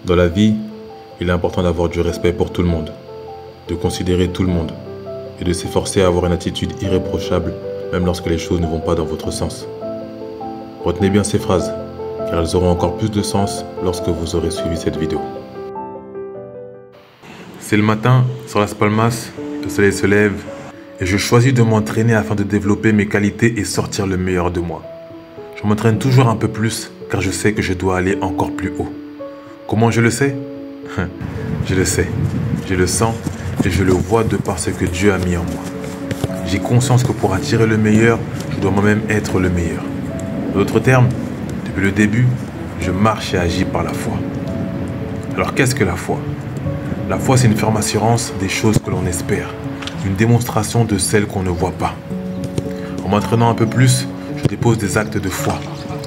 Dans la vie, il est important d'avoir du respect pour tout le monde, de considérer tout le monde et de s'efforcer à avoir une attitude irréprochable même lorsque les choses ne vont pas dans votre sens. Retenez bien ces phrases, car elles auront encore plus de sens lorsque vous aurez suivi cette vidéo. C'est le matin, sur Las Palmas, le soleil se lève et je choisis de m'entraîner afin de développer mes qualités et sortir le meilleur de moi. Je m'entraîne toujours un peu plus car je sais que je dois aller encore plus haut. Comment je le sais? Je le sais, je le sens et je le vois de par ce que Dieu a mis en moi. J'ai conscience que pour attirer le meilleur, je dois moi-même être le meilleur. D'autres termes, depuis le début, je marche et agis par la foi. Alors qu'est-ce que la foi? La foi, c'est une ferme assurance des choses que l'on espère, une démonstration de celles qu'on ne voit pas. En m'entraînant un peu plus, je dépose des actes de foi,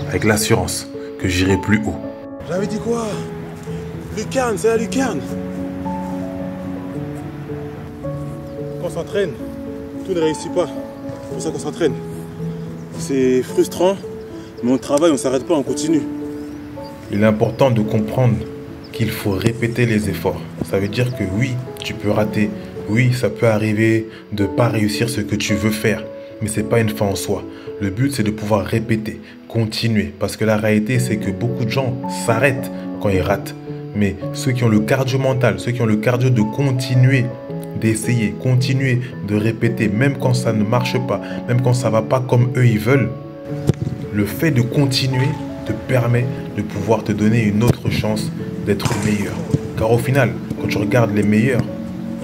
avec l'assurance que j'irai plus haut. J'avais dit quoi? Lucarne, c'est la lucarne. Quand on s'entraîne, tout ne réussit pas. C'est pour ça qu'on s'entraîne. C'est frustrant, mais on travaille, on ne s'arrête pas, on continue. Il est important de comprendre qu'il faut répéter les efforts. Ça veut dire que oui, tu peux rater. Oui, ça peut arriver de ne pas réussir ce que tu veux faire. Mais ce n'est pas une fin en soi. Le but, c'est de pouvoir répéter, continuer. Parce que la réalité, c'est que beaucoup de gens s'arrêtent quand ils ratent. Mais ceux qui ont le cardio mental, ceux qui ont le cardio de continuer, d'essayer, continuer, de répéter, même quand ça ne marche pas, même quand ça ne va pas comme eux ils veulent, le fait de continuer te permet de pouvoir te donner une autre chance d'être meilleur. Car au final, quand tu regardes les meilleurs,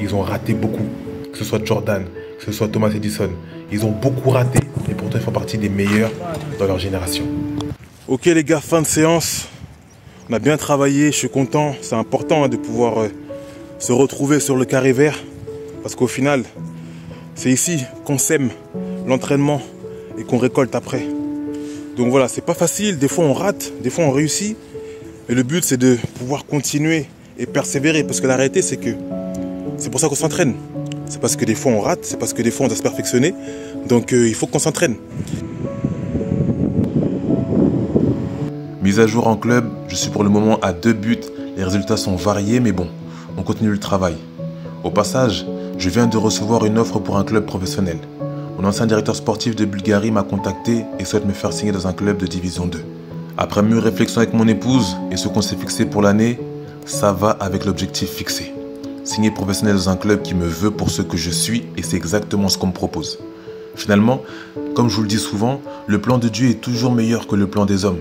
ils ont raté beaucoup. Que ce soit Jordan, que ce soit Thomas Edison, ils ont beaucoup raté et pourtant ils font partie des meilleurs dans leur génération. Ok les gars, fin de séance. On a bien travaillé, je suis content. C'est important de pouvoir se retrouver sur le carré vert. Parce qu'au final, c'est ici qu'on sème l'entraînement et qu'on récolte après. Donc voilà, c'est pas facile. Des fois on rate, des fois on réussit. Mais le but c'est de pouvoir continuer et persévérer. Parce que la réalité c'est que c'est pour ça qu'on s'entraîne. C'est parce que des fois on rate, c'est parce que des fois on doit se perfectionner. Donc il faut qu'on s'entraîne. Mise à jour en club, je suis pour le moment à 2 buts. Les résultats sont variés, mais bon, on continue le travail. Au passage, je viens de recevoir une offre pour un club professionnel. Mon ancien directeur sportif de Bulgarie m'a contacté et souhaite me faire signer dans un club de division 2. Après mûre réflexion avec mon épouse et ce qu'on s'est fixé pour l'année, ça va avec l'objectif fixé. Signer professionnel dans un club qui me veut pour ce que je suis et c'est exactement ce qu'on me propose. Finalement, comme je vous le dis souvent, le plan de Dieu est toujours meilleur que le plan des hommes.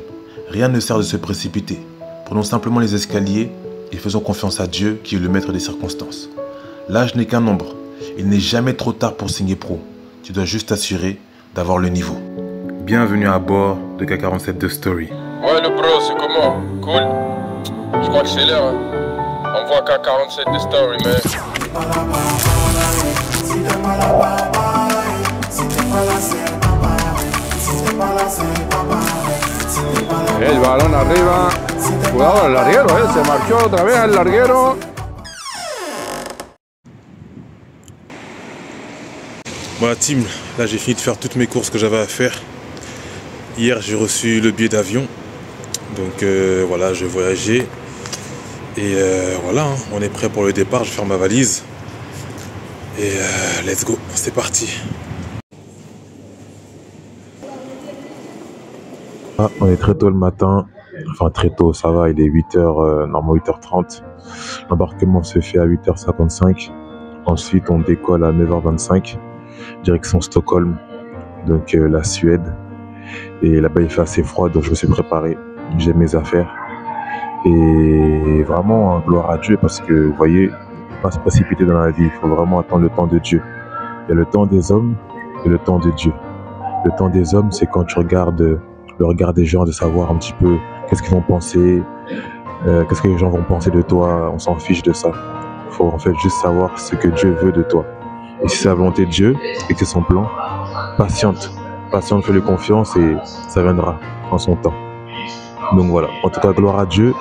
Rien ne sert de se précipiter. Prenons simplement les escaliers et faisons confiance à Dieu qui est le maître des circonstances. L'âge n'est qu'un nombre. Il n'est jamais trop tard pour signer pro. Tu dois juste t'assurer d'avoir le niveau. Bienvenue à bord de K47 The Story. Ouais le bro, c'est comment? Cool? Je crois que c'est l'heure. On voit K47 The Story, mais... El balón arriba. Cuidado el larguero, se marchó otra vez el larguero. Bon la team, là j'ai fini de faire toutes mes courses que j'avais à faire. Hier j'ai reçu le billet d'avion. Donc voilà, je voyageais. Et voilà, hein, on est prêt pour le départ, je vais faire ma valise. Et let's go, c'est parti. Ah, on est très tôt le matin, enfin très tôt, ça va, il est 8h, normalement 8h30. L'embarquement se fait à 8h55. Ensuite, on décolle à 9h25, direction Stockholm, donc la Suède. Et là-bas, il fait assez froid, donc je me suis préparé, j'ai mes affaires. Et vraiment, gloire à Dieu, parce que, vous voyez, pas se précipiter dans la vie, il faut vraiment attendre le temps de Dieu. Il y a le temps des hommes et le temps de Dieu. Le temps des hommes, c'est quand tu regardes le regard des gens, de savoir un petit peu qu'est-ce qu'ils vont penser, qu'est-ce que les gens vont penser de toi, on s'en fiche de ça. Il faut en fait juste savoir ce que Dieu veut de toi. Et si c'est la volonté de Dieu et que c'est son plan, patiente, fais-lui confiance et ça viendra en son temps. Donc voilà, en tout cas gloire à Dieu,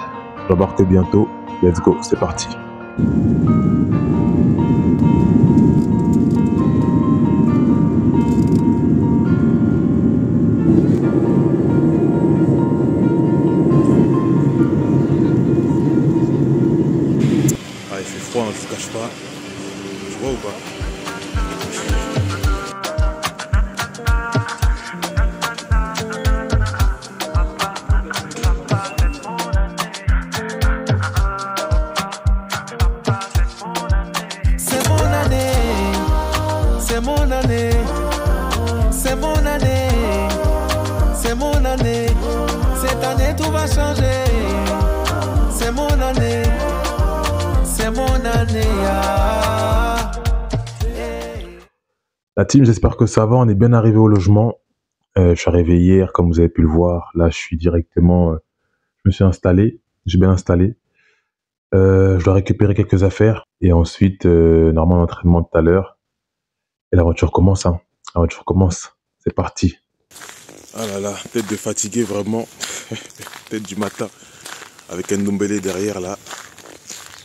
j'embarque bientôt, let's go, c'est parti. va ou pas? C'est mon année, c'est mon année, c'est mon année, c'est mon année. Cette année tout va changer. C'est mon année, c'est mon année. Ah. La team, j'espère que ça va. On est bien arrivé au logement. Je suis arrivé hier, comme vous avez pu le voir. Là, je suis directement... je me suis installé. J'ai bien installé. Je dois récupérer quelques affaires. Et ensuite, normalement, l'entraînement tout à l'heure. Et la voiture commence. Hein. La voiture commence. C'est parti. Ah là là, tête de fatigué vraiment. Tête du matin. Avec un Ndombele derrière là.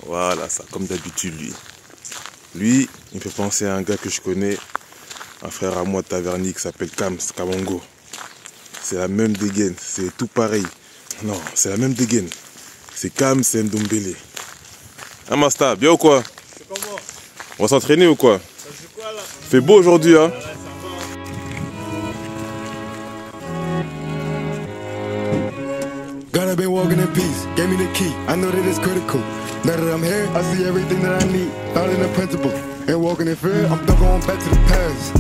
Voilà, ça, comme d'habitude lui. Lui, il me fait penser à un gars que je connais. Un frère à moi de Taverny qui s'appelle Kams, Kamongo. C'est la même dégaine, c'est tout pareil. Non, c'est la même dégaine. C'est Kams, c'est Ndombele. Hein Masta, bien ou quoi? C'est comment? On va s'entraîner ou quoi? Ça joue quoi là? Fait beau aujourd'hui hein? God, I've been walking in peace, gave me the key. I know that it's critical. Now that I'm here, I see everything that I need. Found in the principle. And walking in fear, I'm still going back to the past.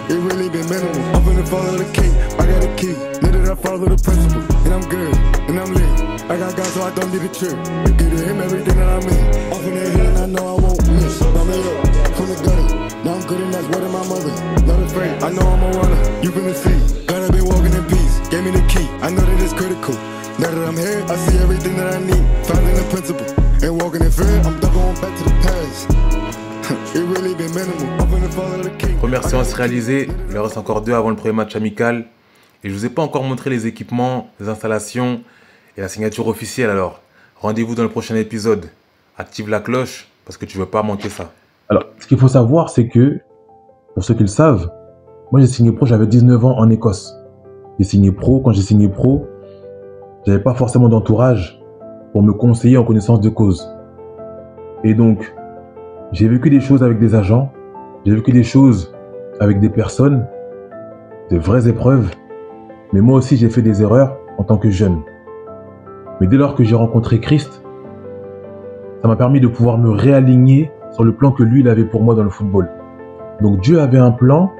It really been minimal. I'm finna follow the king. I got a key. Know that I follow the principle. And I'm good, and I'm lit. I got God, so I don't need a trip. Give to him everything that I'm in. Off in the hill, and I know I won't miss. I'm made up from the gutter. Now I'm good, and that's what in my mother. Not afraid, I know I'm a runner. You finna see. God, I've been walking in peace. Gave me the key. I know that it's critical. Now that I'm here, I see everything that I need. Found in the principle. And walking in fear, I'm still going back to the past. It really been minimal. I'm finna follow the king. Première séance réalisée, il en reste encore 2 avant le premier match amical. Et je ne vous ai pas encore montré les équipements, les installations et la signature officielle. Alors, rendez-vous dans le prochain épisode. Active la cloche parce que tu ne veux pas manquer ça. Alors, ce qu'il faut savoir, c'est que, pour ceux qui le savent, moi j'ai signé pro, j'avais 19 ans en Écosse. J'ai signé pro, quand j'ai signé pro, j'avais pas forcément d'entourage pour me conseiller en connaissance de cause. Et donc, j'ai vécu des choses avec des agents, j'ai vécu des choses avec des personnes, de vraies épreuves, mais moi aussi j'ai fait des erreurs en tant que jeune. Mais dès lors que j'ai rencontré Christ, ça m'a permis de pouvoir me réaligner sur le plan que lui il avait pour moi dans le football. Donc Dieu avait un plan,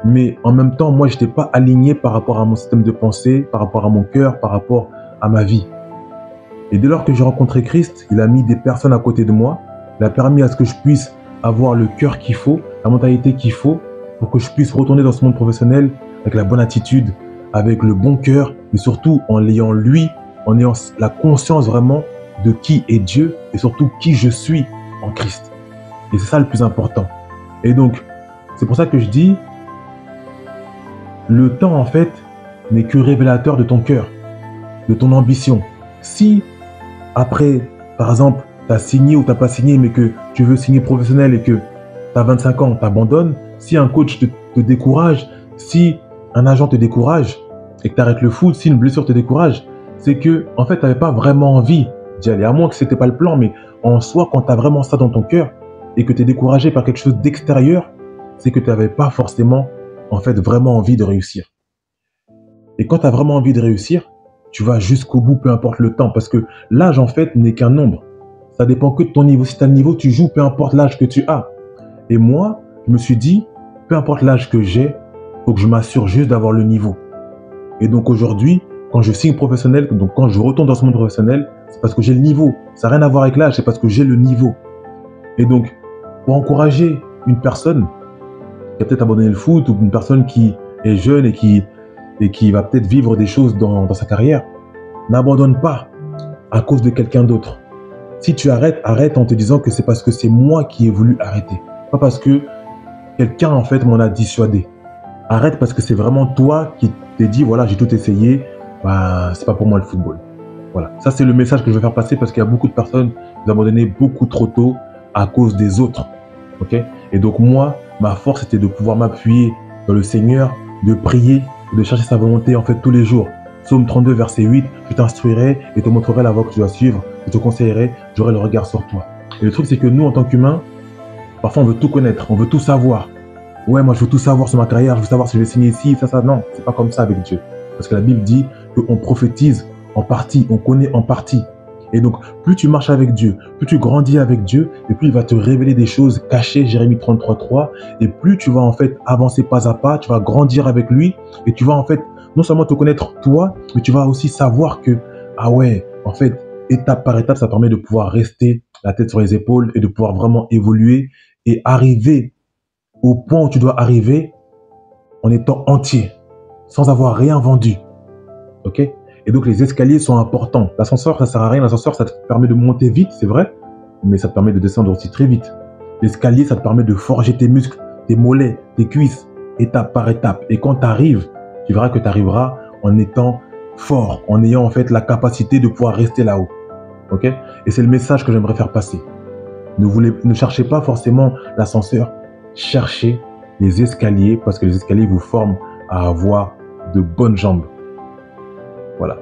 mais en même temps, moi je n'étais pas aligné par rapport à mon système de pensée, par rapport à mon cœur, par rapport à ma vie. Et dès lors que j'ai rencontré Christ, il a mis des personnes à côté de moi. Il a permis à ce que je puisse avoir le cœur qu'il faut, la mentalité qu'il faut pour que je puisse retourner dans ce monde professionnel avec la bonne attitude, avec le bon cœur, mais surtout en l'ayant lui, en ayant la conscience vraiment de qui est Dieu et surtout qui je suis en Christ. Et c'est ça le plus important. Et donc, c'est pour ça que je dis, le temps en fait n'est que révélateur de ton cœur, de ton ambition. Si après, par exemple, tu as signé ou tu n'as pas signé, mais que tu veux signer professionnel et que tu as 25 ans, tu abandonnes, si un coach te décourage, si un agent te décourage et que tu arrêtes le foot, si une blessure te décourage, c'est que en fait, tu n'avais pas vraiment envie d'y aller. À moins que ce n'était pas le plan, mais en soi, quand tu as vraiment ça dans ton cœur et que tu es découragé par quelque chose d'extérieur, c'est que tu n'avais pas forcément, en fait, vraiment envie de réussir. Et quand tu as vraiment envie de réussir, tu vas jusqu'au bout, peu importe le temps, parce que l'âge, en fait, n'est qu'un nombre. Ça dépend que de ton niveau. Si tu as le niveau, tu joues, peu importe l'âge que tu as. Et moi, je me suis dit, peu importe l'âge que j'ai, il faut que je m'assure juste d'avoir le niveau. Et donc aujourd'hui, quand je signe professionnel, donc quand je retourne dans ce monde professionnel, c'est parce que j'ai le niveau. Ça n'a rien à voir avec l'âge, c'est parce que j'ai le niveau. Et donc, pour encourager une personne qui a peut-être abandonné le foot ou une personne qui est jeune et qui va peut-être vivre des choses dans sa carrière, n'abandonne pas à cause de quelqu'un d'autre. Si tu arrêtes, arrête en te disant que c'est parce que c'est moi qui ai voulu arrêter. Pas parce que quelqu'un en fait m'en a dissuadé. Arrête parce que c'est vraiment toi qui t'es dit, voilà, j'ai tout essayé, bah, c'est pas pour moi le football. Voilà, ça c'est le message que je veux faire passer parce qu'il y a beaucoup de personnes qui ont abandonné beaucoup trop tôt à cause des autres. Okay? Et donc moi, ma force était de pouvoir m'appuyer dans le Seigneur, de prier, de chercher sa volonté en fait tous les jours. Psaume 32, verset 8, je t'instruirai et te montrerai la voie que tu dois suivre, je te conseillerai, j'aurai le regard sur toi. Et le truc c'est que nous en tant qu'humains, Parfois, on veut tout connaître, on veut tout savoir. Ouais, moi, je veux tout savoir sur ma carrière, je veux savoir si je vais signer ici, ça. Non, c'est pas comme ça avec Dieu. Parce que la Bible dit qu'on prophétise en partie, on connaît en partie. Et donc, plus tu marches avec Dieu, plus tu grandis avec Dieu, et plus il va te révéler des choses cachées, Jérémie 33:3, et plus tu vas en fait avancer pas à pas, tu vas grandir avec lui, et tu vas en fait non seulement te connaître toi, mais tu vas aussi savoir que, ah ouais, en fait, étape par étape, ça permet de pouvoir rester la tête sur les épaules et de pouvoir vraiment évoluer et arriver au point où tu dois arriver en étant entier, sans avoir rien vendu. Ok? Et donc, les escaliers sont importants. L'ascenseur, ça sert à rien. L'ascenseur, ça te permet de monter vite, c'est vrai, mais ça te permet de descendre aussi très vite. L'escalier, ça te permet de forger tes muscles, tes mollets, tes cuisses, étape par étape. Et quand tu arrives, tu verras que tu arriveras en étant fort, en ayant en fait la capacité de pouvoir rester là-haut. Ok? Et c'est le message que j'aimerais faire passer. Ne cherchez pas forcément l'ascenseur, cherchez les escaliers parce que les escaliers vous forment à avoir de bonnes jambes. Voilà.